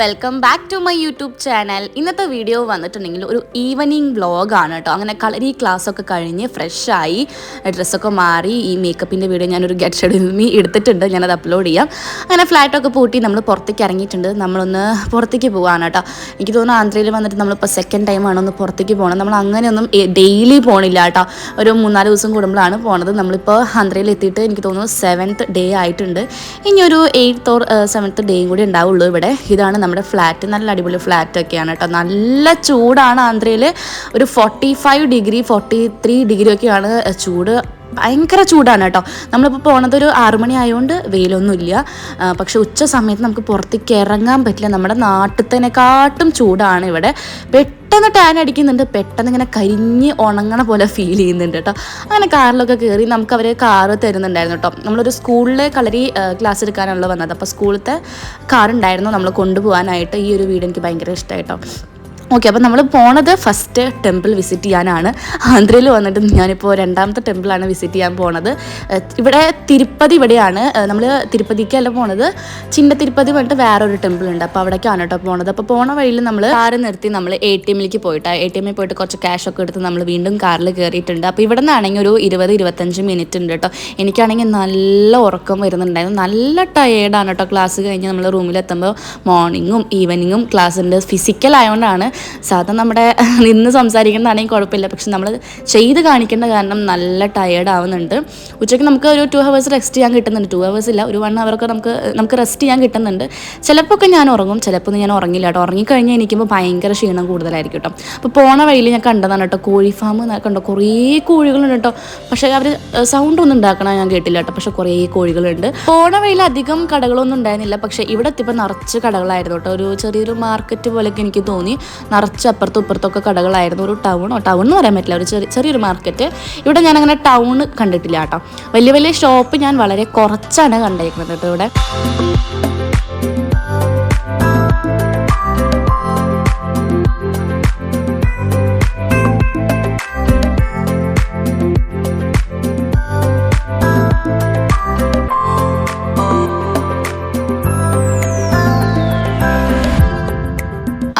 Welcome back to my YouTube channel. ഇന്നത്തെ video വന്നിട്ടുണ്ടെങ്കിൽ ഒരു ഈവനിങ് വ്ളോഗാണ് കേട്ടോ. അങ്ങനെ കളരി ക്ലാസ്സൊക്കെ കഴിഞ്ഞ് ഫ്രഷായി ഡ്രസ്സൊക്കെ മാറി ഈ മേക്കപ്പിൻ്റെ വീഡിയോ ഞാനൊരു ഗെറ്റ് ഷെഡിൽ എടുത്തിട്ടുണ്ട്, ഞാനത് അപ്ലോഡ് ചെയ്യാം. അങ്ങനെ ഫ്ലാറ്റൊക്കെ പൂട്ടി നമ്മൾ പുറത്തേക്ക് ഇറങ്ങിയിട്ടുണ്ട്. നമ്മളൊന്ന് പുറത്തേക്ക് പോകാണ് കേട്ടോ. എനിക്ക് തോന്നുന്നു ആന്ധ്രയിൽ വന്നിട്ട് നമ്മളിപ്പോൾ സെക്കൻഡ് ടൈമാണ് ഒന്ന് പുറത്തേക്ക് പോകണം. നമ്മൾ അങ്ങനെയൊന്നും ഡെയിലി പോകണില്ല കേട്ടോ, ഒരു 3-4 ദിവസം കൂടുമ്പോഴാണ് പോണത്. നമ്മളിപ്പോൾ ആന്ധ്രയിൽ എത്തിയിട്ട് എനിക്ക് തോന്നുന്നു 7th ഡേ ആയിട്ടുണ്ട്. ഇനി ഒരു 8th or 7th ഡേയും കൂടി ഉണ്ടാവുള്ളൂ ഇവിടെ. ഇതാണ് നമ്മുടെ ഫ്ലാറ്റ്, നല്ല അടിപൊളി ഫ്ലാറ്റൊക്കെയാണ് കേട്ടോ. നല്ല ചൂടാണ് ആന്ധ്രയിൽ, ഒരു 45 ഡിഗ്രി 43 ഡിഗ്രി ഒക്കെയാണ് ചൂട്. ഭയങ്കര ചൂടാണ് കേട്ടോ. നമ്മളിപ്പോൾ പോണത് ഒരു 6 മണി ആയതുകൊണ്ട് വെയിലൊന്നുമില്ല. പക്ഷെ ഉച്ച സമയത്ത് നമുക്ക് പുറത്തേക്ക് ഇറങ്ങാൻ പറ്റില്ല. നമ്മുടെ നാട്ടിലത്തേനെക്കാട്ടും ചൂടാണ് ഇവിടെ. പെട്ടെന്ന് ടാൻ അടിക്കുന്നുണ്ട്, പെട്ടെന്ന് ഇങ്ങനെ കരിഞ്ഞ് ഉണങ്ങണ പോലെ ഫീൽ ചെയ്യുന്നുണ്ട് കേട്ടോ. അങ്ങനെ കാറിലൊക്കെ കയറി നമുക്ക് അവർ കാറ് തരുന്നുണ്ടായിരുന്നു കേട്ടോ. നമ്മളൊരു സ്കൂളിൽ കളരി ക്ലാസ് എടുക്കാനാണല്ലോ വന്നത്. അപ്പോൾ സ്കൂളത്തെ കാറുണ്ടായിരുന്നു നമ്മൾ കൊണ്ടുപോകാനായിട്ട്. ഈ ഒരു വീട് എനിക്ക് ഭയങ്കര ഇഷ്ടമായിട്ടോ. ഓക്കെ, അപ്പോൾ നമ്മൾ പോണത് ഫസ്റ്റ് ടെമ്പിൾ വിസിറ്റ് ചെയ്യാനാണ്. ആന്ധ്രയിൽ വന്നിട്ട് ഞാനിപ്പോൾ 2ാമത്തെ ടെമ്പിളാണ് വിസിറ്റ് ചെയ്യാൻ പോണത്. ഇവിടെ തിരുപ്പതി ഇവിടെയാണ്. നമ്മൾ തിരുപ്പതിക്കല്ല പോണത്, ചിന്ന തിരുപ്പതി പറഞ്ഞിട്ട് വേറൊരു ടെമ്പിൾ ഉണ്ട്. അപ്പോൾ അവിടേക്കാണ് കേട്ടോ പോണത്. അപ്പോൾ പോണ വഴിയിൽ നമ്മൾ കാറ് നിർത്തി നമ്മൾ ATMിലേക്ക് പോയിട്ട് ATMിൽ പോയിട്ട് കുറച്ച് ക്യാഷൊക്കെ എടുത്ത് നമ്മൾ വീണ്ടും കാറിൽ കയറിയിട്ടുണ്ട്. അപ്പോൾ ഇവിടെ നിന്നാണെങ്കിൽ ഒരു 20-25 മിനിറ്റ് ഉണ്ട് കേട്ടോ. എനിക്കാണെങ്കിൽ നല്ല ഉറക്കം വരുന്നുണ്ടായിരുന്നു, നല്ല ടയേർഡാണ് കേട്ടോ. ക്ലാസ് കഴിഞ്ഞ് നമ്മൾ റൂമിലെത്തുമ്പോൾ മോർണിംഗും ഈവനിങ്ങും ക്ലാസ് ഉണ്ട്. ഫിസിക്കൽ ആയതുകൊണ്ടാണ്. സാധാരണ നമ്മുടെ നിന്ന് സംസാരിക്കുന്നതാണെങ്കിൽ കുഴപ്പമില്ല, പക്ഷെ നമ്മൾ ചെയ്ത് കാണിക്കേണ്ട കാരണം നല്ല ടയേർഡ് ആവുന്നുണ്ട്. ഉച്ചയ്ക്ക് നമുക്ക് ഒരു 2 hours റെസ്റ്റ് ചെയ്യാൻ കിട്ടുന്നുണ്ട്. 2 hours ഇല്ല, ഒരു 1 hour ഒക്കെ നമുക്ക് റെസ്റ്റ് ചെയ്യാൻ കിട്ടുന്നുണ്ട്. ചിലപ്പോൾ ഒക്കെ ഞാൻ ഉറങ്ങും, ചിലപ്പോൾ ഞാൻ ഉറങ്ങില്ല കേട്ടോ. ഉറങ്ങിക്കഴിഞ്ഞ് എനിക്കുമ്പോൾ ഭയങ്കര ക്ഷീണം കൂടുതലായിരിക്കും കേട്ടോ. അപ്പോൾ പോണ വഴിയിൽ ഞാൻ കണ്ടതാണ് കേട്ടോ, കോഴി ഫാം കണ്ടോ. കുറേ കോഴികളുണ്ട് കേട്ടോ. പക്ഷേ അവർ സൗണ്ട് ഒന്നും ഉണ്ടാക്കണം ഞാൻ കേട്ടില്ല കേട്ടോ. പക്ഷെ കുറേ കോഴികളുണ്ട്. പോണ വഴിയിൽ അധികം കടകളൊന്നും ഉണ്ടായിരുന്നില്ല, പക്ഷേ ഇവിടെ എത്തിയപ്പോൾ നിറച്ച് കടകളായിരുന്നു കേട്ടോ. ഒരു ചെറിയൊരു മാർക്കറ്റ് പോലെയൊക്കെ എനിക്ക് തോന്നി. നിറച്ച് അപ്പുറത്തും ഇപ്പുറത്തൊക്കെ കടകളായിരുന്നു. ഒരു ടൗൺ എന്ന് പറയാൻ പറ്റില്ല, ഒരു ചെറിയൊരു മാർക്കറ്റ്. ഇവിടെ ഞാൻ അങ്ങനെ ടൗൺ കണ്ടിട്ടില്ല കേട്ടോ. വലിയ വലിയ ഷോപ്പ് ഞാൻ വളരെ കുറച്ചാണ് കണ്ടേക്കുന്നത് കേട്ടോ ഇവിടെ.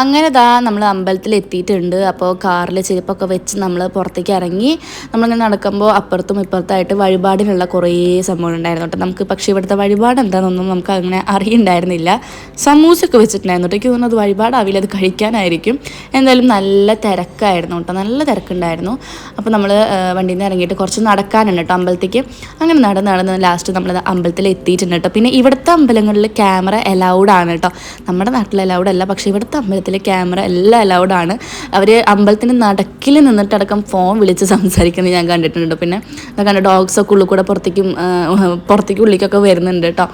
അങ്ങനെ നമ്മൾ അമ്പലത്തിൽ എത്തിയിട്ടുണ്ട്. അപ്പോൾ കാറിൽ ചെരുപ്പൊക്കെ വെച്ച് നമ്മൾ പുറത്തേക്ക് ഇറങ്ങി. നമ്മളിങ്ങനെ നടക്കുമ്പോൾ അപ്പുറത്തും ഇപ്പുറത്തായിട്ട് വഴിപാടിനുള്ള കുറേ സംഭവം ഉണ്ടായിരുന്നു കേട്ടോ നമുക്ക്. പക്ഷേ ഇവിടുത്തെ വഴിപാട് എന്താണെന്നൊന്നും നമുക്ക് അങ്ങനെ അറിയുണ്ടായിരുന്നില്ല. സമൂസയൊക്കെ വെച്ചിട്ടുണ്ടായിരുന്നു കേട്ടോ. എനിക്ക് തോന്നുന്നത് വഴിപാടാവില്ല, അത് കഴിക്കാനായിരിക്കും. എന്തായാലും നല്ല തിരക്കായിരുന്നു കേട്ടോ, നല്ല തിരക്കുണ്ടായിരുന്നു. അപ്പോൾ നമ്മൾ വണ്ടിയിൽ നിന്ന് ഇറങ്ങിയിട്ട് കുറച്ച് നടക്കാനുണ്ട് കേട്ടോ അമ്പലത്തേക്ക്. അങ്ങനെ നടന്ന് ലാസ്റ്റ് നമ്മൾ അമ്പലത്തിൽ എത്തിയിട്ടുണ്ട് കേട്ടോ. പിന്നെ ഇവിടുത്തെ അമ്പലങ്ങളിൽ ക്യാമറ അലൗഡ് ആണ് കേട്ടോ. നമ്മുടെ നാട്ടിൽ അലൗഡ് അല്ല, പക്ഷേ ഇവിടുത്തെ അമ്പലത്തിൽ ക്യാമറ എല്ലാം അലൗഡാണ്. അവർ അമ്പലത്തിന് നടക്കിൽ നിന്നിട്ടടക്കം ഫോൺ വിളിച്ച് സംസാരിക്കുന്നത് ഞാൻ കണ്ടിട്ടുണ്ട്. പിന്നെ കണ്ട ഡോഗ്സൊക്കെ ഉള്ളിൽ കൂടെ പുറത്തേക്ക് ഉള്ളിലേക്കൊക്കെ വരുന്നുണ്ട് കേട്ടോ.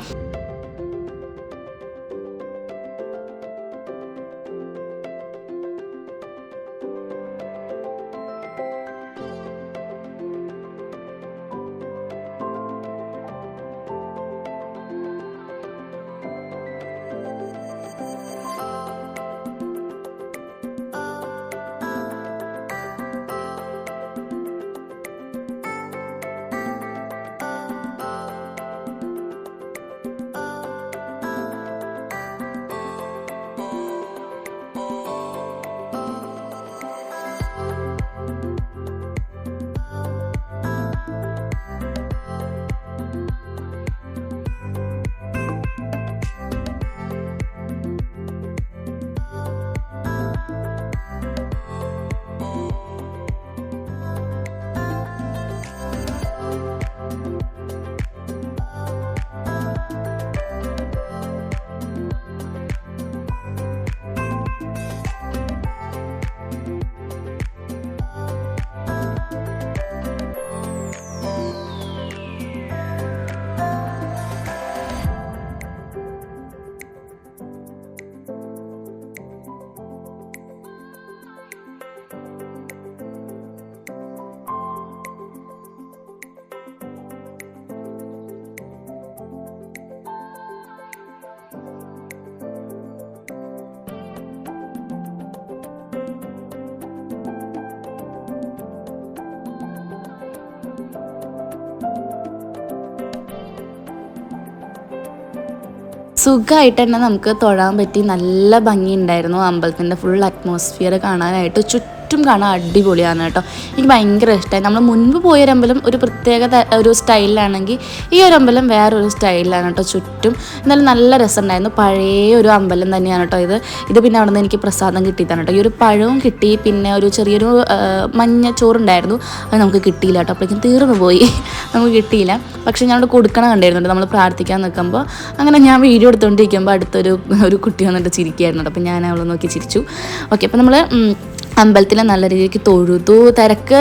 സുഖമായിട്ട് തന്നെ നമുക്ക് തൊഴാൻ പറ്റി. നല്ല ഭംഗിയുണ്ടായിരുന്നു അമ്പലത്തിൻ്റെ ഫുൾ അറ്റ്മോസ്ഫിയർ കാണാനായിട്ട്. ചുറ്റും കാണാൻ അടിപൊളിയാണ് കേട്ടോ. എനിക്ക് ഭയങ്കര ഇഷ്ടമായി. നമ്മൾ മുൻപ് പോയൊരമ്പലം ഒരു പ്രത്യേക ഒരു സ്റ്റൈലിലാണെങ്കിൽ ഈ ഒരു അമ്പലം വേറൊരു സ്റ്റൈലിലാണ് കേട്ടോ ചുറ്റും. എന്നാലും നല്ല രസമുണ്ടായിരുന്നു. പഴയ ഒരു അമ്പലം തന്നെയാണ് കേട്ടോ ഇത് പിന്നെ അവിടെ നിന്ന് എനിക്ക് പ്രസാദം കിട്ടിയതാണ് കേട്ടോ. ഈ ഒരു പഴവും കിട്ടി, പിന്നെ ഒരു ചെറിയൊരു മഞ്ഞ ചോറുണ്ടായിരുന്നു, അത് നമുക്ക് കിട്ടിയില്ല കേട്ടോ. അപ്പോഴേക്കും തീർന്നു പോയി, നമുക്ക് കിട്ടിയില്ല. പക്ഷേ ഞാൻ അവിടെ കൊടുക്കണം കണ്ടായിരുന്നു നമ്മൾ പ്രാർത്ഥിക്കാൻ നിൽക്കുമ്പോൾ. അങ്ങനെ ഞാൻ വീഡിയോ എടുത്തുകൊണ്ടിരിക്കുമ്പോൾ അടുത്തൊരു കുട്ടി വന്നിട്ട് ചിരിക്കുകയായിരുന്നു. അപ്പോൾ ഞാൻ അവളെ നോക്കി ചിരിച്ചു. ഓക്കെ, അപ്പോൾ നമ്മൾ അമ്പലത്തിൽ നല്ല രീതിക്ക് തൊഴുതു. തിരക്ക്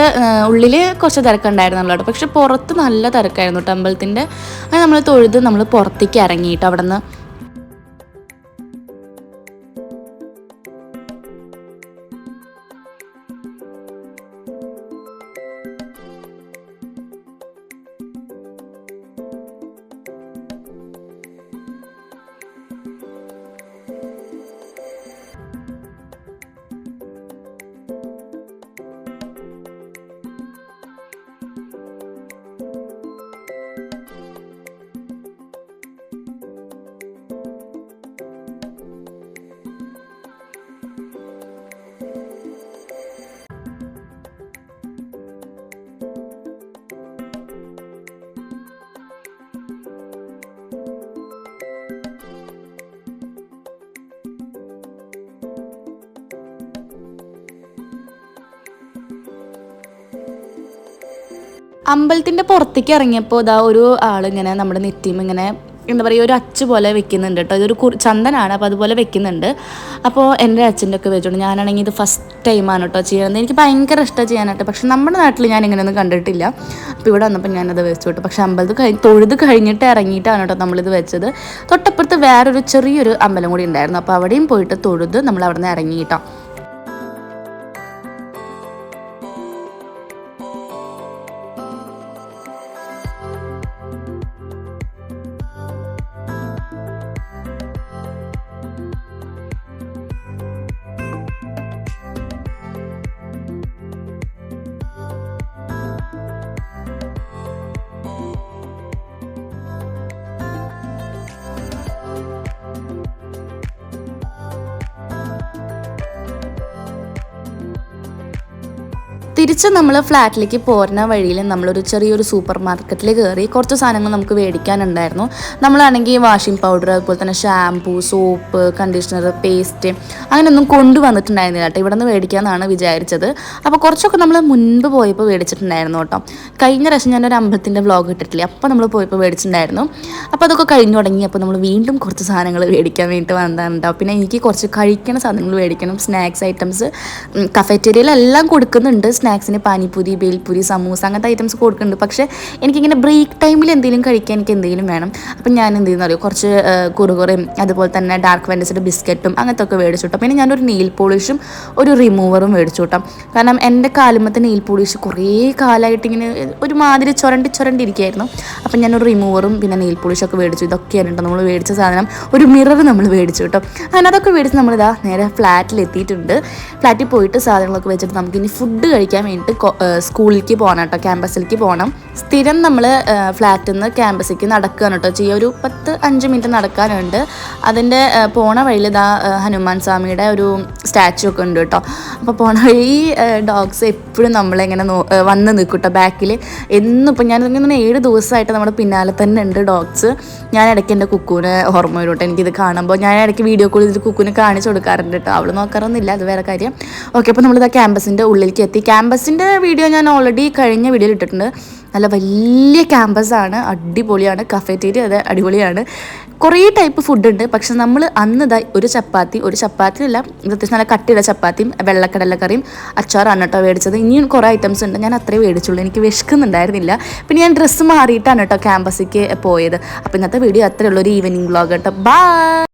ഉള്ളിൽ കുറച്ച് തിരക്കുണ്ടായിരുന്നല്ലോ കേട്ടോ, പക്ഷെ പുറത്ത് നല്ല തിരക്കായിരുന്നു കേട്ടോ അമ്പലത്തിൻ്റെ. അത് നമ്മൾ തൊഴുത് നമ്മൾ പുറത്തേക്ക് ഇറങ്ങിയിട്ട് അവിടെ നിന്ന് അമ്പലത്തിൻ്റെ പുറത്തേക്ക് ഇറങ്ങിയപ്പോൾ ഇതാ ഒരു ആളിങ്ങനെ നമ്മുടെ നെറ്റിയും ഇങ്ങനെ എന്താ പറയുക ഒരു അച്ച് പോലെ വെക്കുന്നുണ്ട് കേട്ടോ. ഇതൊരു ചന്ദനാണ്, അപ്പോൾ അതുപോലെ വെക്കുന്നുണ്ട്. അപ്പോൾ എൻ്റെ അച്ഛൻ്റെ ഒക്കെ വെച്ചോണ്ട് ഞാനാണെങ്കിൽ ഇത് ഫസ്റ്റ് ടൈമാണ് കേട്ടോ ചെയ്യുന്നത്. എനിക്ക് ഭയങ്കര ഇഷ്ടമാണ് ചെയ്യാനായിട്ട്. പക്ഷെ നമ്മുടെ നാട്ടിൽ ഞാൻ ഇങ്ങനെയൊന്നും കണ്ടിട്ടില്ല. അപ്പോൾ ഇവിടെ വന്നപ്പോൾ ഞാനത് വെച്ചു കേട്ടോ. പക്ഷേ അമ്പലത്തിൽ തൊഴുത് കഴിഞ്ഞിട്ട് ഇറങ്ങിയിട്ടാണ് കേട്ടോ നമ്മളിത് വെച്ചത്. തൊട്ടപ്പുറത്ത് വേറൊരു ചെറിയൊരു അമ്പലം കൂടി ഉണ്ടായിരുന്നു. അപ്പോൾ അവിടെയും പോയിട്ട് തൊഴുത് നമ്മൾ അവിടെ നിന്ന് ഇറങ്ങി കേട്ടോ. തിരിച്ച് നമ്മൾ ഫ്ലാറ്റിലേക്ക് പോരുന്ന വഴിയിൽ നമ്മളൊരു ചെറിയൊരു സൂപ്പർ മാർക്കറ്റിൽ കയറി. കുറച്ച് സാധനങ്ങൾ നമുക്ക് മേടിക്കാനുണ്ടായിരുന്നു. നമ്മളാണെങ്കിൽ വാഷിംഗ് പൗഡർ, അതുപോലെ തന്നെ ഷാംപൂ, സോപ്പ്, കണ്ടീഷണർ, പേസ്റ്റ് അങ്ങനെയൊന്നും കൊണ്ടുവന്നിട്ടുണ്ടായിരുന്നില്ല കേട്ടോ. ഇവിടെ നിന്ന് മേടിക്കാമെന്നാണ് വിചാരിച്ചത്. അപ്പോൾ കുറച്ചൊക്കെ നമ്മൾ മുൻപ് പോയപ്പോൾ മേടിച്ചിട്ടുണ്ടായിരുന്നു കേട്ടോ. കഴിഞ്ഞ പ്രാവശ്യം ഞാനൊരു അമ്പലത്തിൻ്റെ വ്ളോഗ് ഇട്ടിട്ടില്ലേ, അപ്പോൾ നമ്മൾ പോയപ്പോൾ മേടിച്ചിട്ടുണ്ടായിരുന്നു. അപ്പോൾ അതൊക്കെ കഴിഞ്ഞു തുടങ്ങി. അപ്പോൾ നമ്മൾ വീണ്ടും കുറച്ച് സാധനങ്ങൾ മേടിക്കാൻ വേണ്ടിയിട്ട് വന്നതാണ് കേട്ടോ. പിന്നെ എനിക്ക് കുറച്ച് കഴിക്കുന്ന സാധനങ്ങൾ മേടിക്കണം. സ്നാക്സ് ഐറ്റംസ് കഫറ്റേരിയയിലെല്ലാം കൊടുക്കുന്നുണ്ട്. സ്നാക്സിന് പാനിപ്പൂരി, ബേൽപൂരി, സമൂസ അങ്ങനത്തെ ഐറ്റംസ് കൊടുക്കുന്നുണ്ട്. പക്ഷേ എനിക്കിങ്ങനെ ബ്രേക്ക് ടൈമിൽ എന്തെങ്കിലും കഴിക്കാൻ എനിക്ക് എന്തെങ്കിലും വേണം. അപ്പം ഞാൻ എന്ത് ചെയ്യുന്ന അറിയോ, കുറച്ച് കുറുകുറയും അതുപോലെ തന്നെ ഡാർക്ക് ഫാൻറ്റസിയുടെ ബിസ്ക്കറ്റും അങ്ങനത്തെ ഒക്കെ മേടിച്ചു കിട്ടും. പിന്നെ ഞാനൊരു നെയിൽ പോളിഷും ഒരു റിമൂവറും മേടിച്ചു കിട്ടാം. കാരണം എൻ്റെ കാലുമത്തെ നെയിൽ പോളിഷ് കുറേ കാലമായിട്ട് ഇങ്ങനെ ഒരുമാതിരി ചുരണ്ടിരിക്കുകയായിരുന്നു. അപ്പം ഞാനൊരു റിമൂവറും പിന്നെ നെയിൽ പോളിഷൊക്കെ മേടിച്ചു. ഇതൊക്കെയാണ് കേട്ടോ നമ്മൾ മേടിച്ച സാധനം. ഒരു മിറർ നമ്മൾ മേടിച്ചു കേട്ടോ. അങ്ങനെ അതൊക്കെ മേടിച്ച് നമ്മളിതാ നേരെ ഫ്ലാറ്റിലെത്തിയിട്ടുണ്ട്. ഫ്ലാറ്റിൽ പോയിട്ട് സാധനങ്ങളൊക്കെ വെച്ചിട്ട് നമുക്കിനി ഫുഡ് കഴിക്കാൻ വേണ്ടിയിട്ട് സ്കൂളിലേക്ക് പോകണം കേട്ടോ, ക്യാമ്പസിലേക്ക് പോകണം. സ്ഥിരം നമ്മൾ ഫ്ലാറ്റിൽ നിന്ന് ക്യാമ്പസിലേക്ക് നടക്കുകയാണ് കേട്ടോ ചെയ്യുക. ഒരു 5 മിനിറ്റ് നടക്കാനുണ്ട്. അതിൻ്റെ പോണ വഴിയിൽ ഇതാ ഹനുമാൻ സ്വാമിയുടെ ഒരു സ്റ്റാച്ചു ഒക്കെ ഉണ്ട് കേട്ടോ. അപ്പോൾ പോണ വഴി ഡോഗ്സ് എപ്പോഴും നമ്മളിങ്ങനെ വന്ന് നിൽക്കും കേട്ടോ ബാക്കിൽ. ഇപ്പം ഞാനിങ്ങനെ 7 ദിവസമായിട്ട് നമ്മുടെ പിന്നാലെ തന്നെ ഉണ്ട് ഡോഗ്സ്. ഞാൻ ഇടയ്ക്ക് എൻ്റെ കുക്കുവിനെ ഓർമ്മ വരും കേട്ടോ. എനിക്കിത് കാണുമ്പോൾ ഞാൻ ഇടയ്ക്ക് വീഡിയോ കോൾ ചെയ്തിട്ട് കുക്കുവിനെ കാണിച്ചു കൊടുക്കാറുണ്ട് കേട്ടോ. അവൾ നോക്കാറൊന്നുമില്ല, അത് വേറെ കാര്യം. ഓക്കെ, അപ്പോൾ നമ്മളിതാ ക്യാമ്പസിൻ്റെ ഉള്ളിലേക്ക് എത്തി. ക്യാമ്പസിൻ്റെ വീഡിയോ ഞാൻ ഓൾറെഡി കഴിഞ്ഞ വീഡിയോയിൽ ഇട്ടിട്ടുണ്ട്. നല്ല വലിയ ക്യാമ്പസാണ്, അടിപൊളിയാണ്. കഫറ്റേരിയ അതെ അടിപൊളിയാണ്. കുറേ ടൈപ്പ് ഫുഡ് ഉണ്ട്. പക്ഷെ നമ്മൾ അന്ന് ഒരു ചപ്പാത്തിയല്ല, അത്യാവശ്യം നല്ല കട്ടിയുള്ള ചപ്പാത്തിയും വെള്ളക്കടലക്കറിയും അച്ചാറാണ് കേട്ടോ മേടിച്ചത്. ഇനിയും കുറേ ഐറ്റംസ് ഉണ്ട്. ഞാൻ അത്രേ മേടിച്ചുള്ളൂ, എനിക്ക് വിശക്കുന്നുണ്ടായിരുന്നില്ല. പിന്നെ ഞാൻ ഡ്രസ്സ് മാറിയിട്ടാണ് കേട്ടോ ക്യാമ്പസിലേക്ക് പോയത്. അപ്പോൾ ഇന്നത്തെ വീഡിയോ അത്രേ ഉള്ളൂ, ഒരു ഈവനിങ് വ്ളോഗ് കേട്ടോ. ബൈ.